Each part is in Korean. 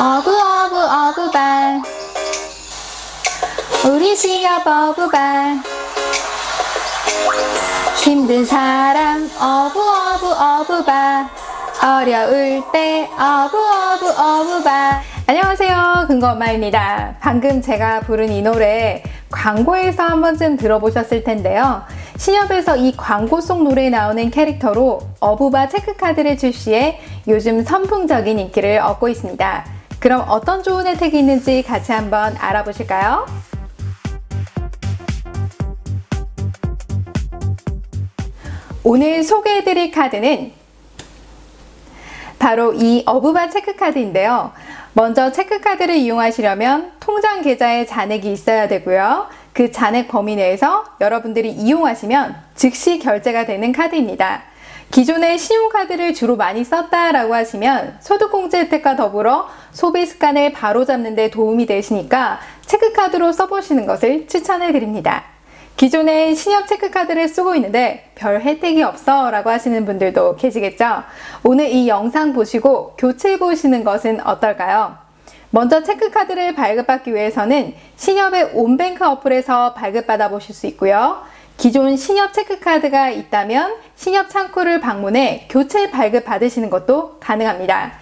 어부반 우리 시업 어부반 힘든 사람 어부반 어려울 때 어부반. 안녕하세요, 근거엄마입니다. 방금 제가 부른 이 노래 광고에서 한 번쯤 들어보셨을 텐데요. 신협에서 이 광고 속 노래에 나오는 캐릭터로 어부바 체크카드를 출시해 요즘 선풍적인 인기를 얻고 있습니다. 그럼 어떤 좋은 혜택이 있는지 같이 한번 알아보실까요? 오늘 소개해드릴 카드는 바로 이 어부바 체크카드인데요. 먼저 체크카드를 이용하시려면 통장 계좌에 잔액이 있어야 되고요. 그 잔액 범위 내에서 여러분들이 이용하시면 즉시 결제가 되는 카드입니다. 기존에 신용카드를 주로 많이 썼다라고 하시면 소득공제 혜택과 더불어 소비 습관을 바로잡는 데 도움이 되시니까 체크카드로 써보시는 것을 추천해 드립니다. 기존에 신협 체크카드를 쓰고 있는데 별 혜택이 없어 라고 하시는 분들도 계시겠죠? 오늘 이 영상 보시고 교체해 보시는 것은 어떨까요? 먼저 체크카드를 발급받기 위해서는 신협의 온뱅크 어플에서 발급받아 보실 수 있고요. 기존 신협 체크카드가 있다면 신협 창구를 방문해 교체 발급 받으시는 것도 가능합니다.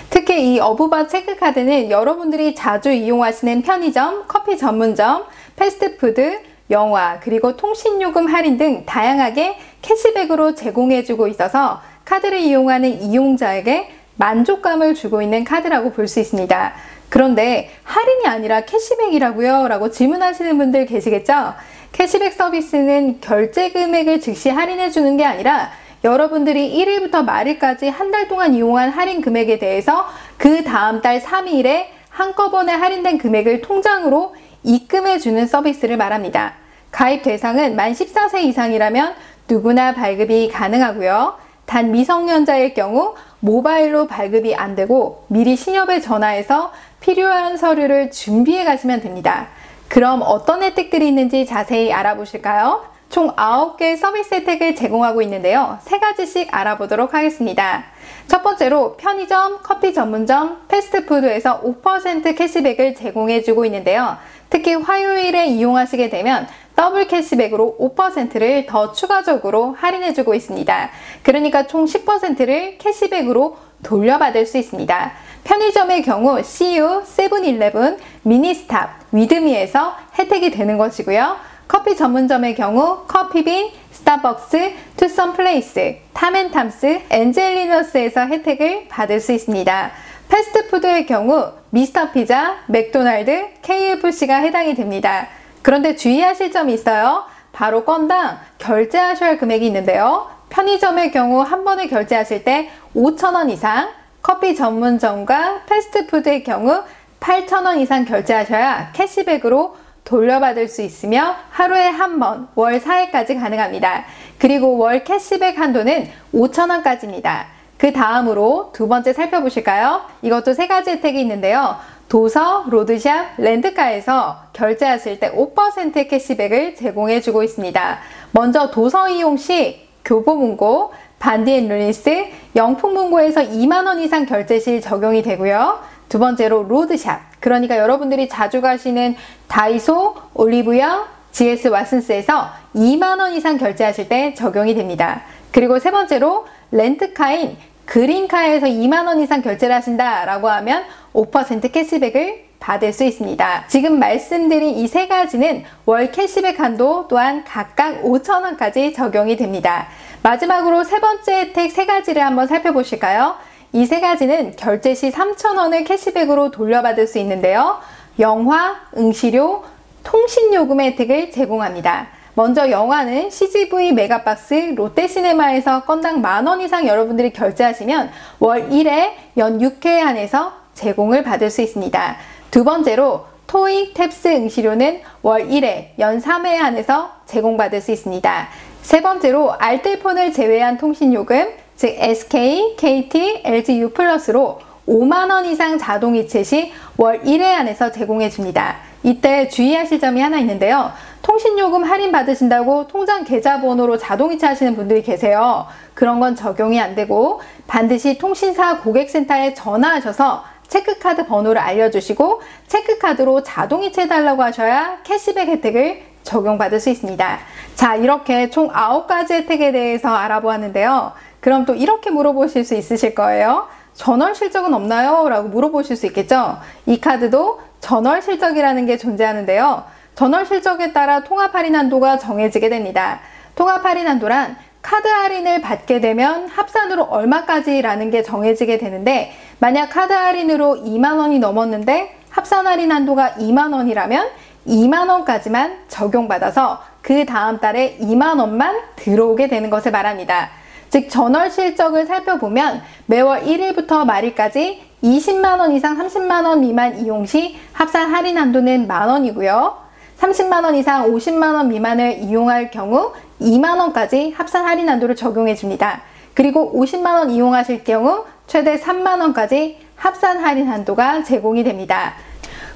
특히 이 어부바 체크카드는 여러분들이 자주 이용하시는 편의점, 커피 전문점, 패스트푸드, 영화, 그리고 통신요금 할인 등 다양하게 캐시백으로 제공해주고 있어서 카드를 이용하는 이용자에게 만족감을 주고 있는 카드라고 볼 수 있습니다. 그런데 할인이 아니라 캐시백이라고요? 라고 질문하시는 분들 계시겠죠? 캐시백 서비스는 결제 금액을 즉시 할인해주는 게 아니라 여러분들이 1일부터 말일까지 한 달 동안 이용한 할인 금액에 대해서 그 다음 달 3일에 한꺼번에 할인된 금액을 통장으로 입금해주는 서비스를 말합니다. 가입 대상은 만 14세 이상이라면 누구나 발급이 가능하고요. 단 미성년자일 경우 모바일로 발급이 안 되고 미리 신협에 전화해서 필요한 서류를 준비해 가시면 됩니다. 그럼 어떤 혜택들이 있는지 자세히 알아보실까요? 총 9개의 서비스 혜택을 제공하고 있는데요. 3가지씩 알아보도록 하겠습니다. 첫 번째로 편의점, 커피 전문점, 패스트푸드에서 5% 캐시백을 제공해주고 있는데요. 특히 화요일에 이용하시게 되면 더블 캐시백으로 5%를 더 추가적으로 할인해주고 있습니다. 그러니까 총 10%를 캐시백으로 돌려받을 수 있습니다. 편의점의 경우 CU, 세븐일레븐, 미니스탑, 위드미에서 혜택이 되는 것이고요. 커피 전문점의 경우 커피빈, 스타벅스, 투썸플레이스, 탐앤탐스, 엔젤리너스에서 혜택을 받을 수 있습니다. 패스트푸드의 경우 미스터피자, 맥도날드, KFC가 해당이 됩니다. 그런데 주의하실 점이 있어요. 바로 건당 결제하셔야 할 금액이 있는데요. 편의점의 경우 한 번에 결제하실 때 5,000원 이상, 커피 전문점과 패스트푸드의 경우 8,000원 이상 결제하셔야 캐시백으로 돌려받을 수 있으며 하루에 한 번, 월 4회까지 가능합니다. 그리고 월 캐시백 한도는 5,000원까지입니다. 그 다음으로 두 번째 살펴보실까요? 이것도 3가지 혜택이 있는데요. 도서, 로드샵, 렌트카에서 결제하실 때 5% 캐시백을 제공해주고 있습니다. 먼저 도서 이용 시 교보문고, 반디앤루니스, 영풍문고에서 2만원 이상 결제 시 적용이 되고요. 두 번째로 로드샵, 그러니까 여러분들이 자주 가시는 다이소, 올리브영, GS 왓슨스에서 2만원 이상 결제하실 때 적용이 됩니다. 그리고 세 번째로 렌트카인 그린카에서 2만원 이상 결제를 하신다 라고 하면 5% 캐시백을 받을 수 있습니다. 지금 말씀드린 이 3가지는 월 캐시백 한도 또한 각각 5,000원까지 적용이 됩니다. 마지막으로 세 번째 혜택 3가지를 한번 살펴보실까요? 이 3가지는 결제 시 3,000원을 캐시백으로 돌려받을 수 있는데요. 영화, 응시료, 통신요금의 혜택을 제공합니다. 먼저 영화는 CGV 메가박스 롯데시네마에서 건당 만원 이상 여러분들이 결제하시면 월 1회 연 6회 한해서 제공을 받을 수 있습니다. 두 번째로 토익 탭스 응시료는 월 1회 연 3회 한해서 제공받을 수 있습니다. 세 번째로 알뜰폰을 제외한 통신요금, 즉 SK, KT, LG U+로 5만원 이상 자동이체 시 월 1회 한해서 제공해줍니다. 이때 주의하실 점이 하나 있는데요. 통신요금 할인 받으신다고 통장 계좌번호로 자동이체 하시는 분들이 계세요. 그런 건 적용이 안 되고 반드시 통신사 고객센터에 전화하셔서 체크카드 번호를 알려주시고 체크카드로 자동이체 해달라고 하셔야 캐시백 혜택을 적용받을 수 있습니다. 자, 이렇게 총 9가지 혜택에 대해서 알아보았는데요. 그럼 또 이렇게 물어보실 수 있으실 거예요. 전월 실적은 없나요? 라고 물어보실 수 있겠죠. 이 카드도 전월 실적이라는 게 존재하는데요. 전월 실적에 따라 통합 할인 한도가 정해지게 됩니다. 통합 할인 한도란 카드 할인을 받게 되면 합산으로 얼마까지라는 게 정해지게 되는데, 만약 카드 할인으로 2만 원이 넘었는데 합산 할인 한도가 2만 원이라면 2만 원까지만 적용받아서 그 다음 달에 2만 원만 들어오게 되는 것을 말합니다. 즉 전월 실적을 살펴보면 매월 1일부터 말일까지 20만 원 이상 30만 원 미만 이용 시 합산 할인 한도는 만 원이고요. 30만 원 이상 50만 원 미만을 이용할 경우 2만 원까지 합산 할인 한도를 적용해 줍니다. 그리고 50만 원 이용하실 경우 최대 3만 원까지 합산 할인 한도가 제공이 됩니다.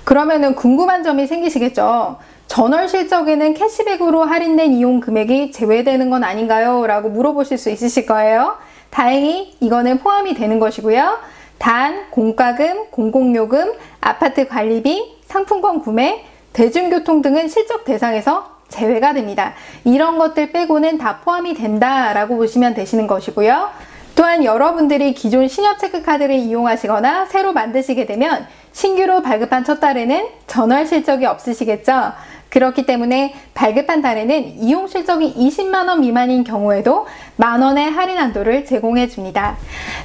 그러면은 궁금한 점이 생기시겠죠? 전월 실적에는 캐시백으로 할인된 이용 금액이 제외되는 건 아닌가요? 라고 물어보실 수 있으실 거예요. 다행히 이거는 포함이 되는 것이고요. 단, 공과금, 공공요금, 아파트 관리비, 상품권 구매, 대중교통 등은 실적 대상에서 제외가 됩니다. 이런 것들 빼고는 다 포함이 된다라고 보시면 되시는 것이고요. 또한 여러분들이 기존 신협 체크카드를 이용하시거나 새로 만드시게 되면 신규로 발급한 첫 달에는 전월 실적이 없으시겠죠? 그렇기 때문에 발급한 달에는 이용 실적이 20만 원 미만인 경우에도 만 원의 할인 한도를 제공해 줍니다.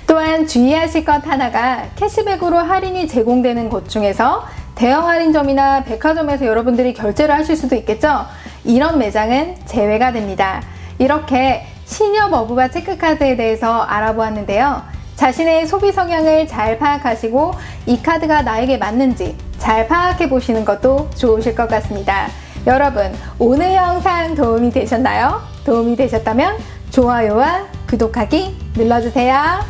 또한 주의하실 것 하나가 캐시백으로 할인이 제공되는 곳 중에서 대형 할인점이나 백화점에서 여러분들이 결제를 하실 수도 있겠죠? 이런 매장은 제외가 됩니다. 이렇게 신협 어부바 체크카드에 대해서 알아보았는데요. 자신의 소비 성향을 잘 파악하시고 이 카드가 나에게 맞는지 잘 파악해 보시는 것도 좋으실 것 같습니다. 여러분, 오늘 영상 도움이 되셨나요? 도움이 되셨다면 좋아요와 구독하기 눌러주세요.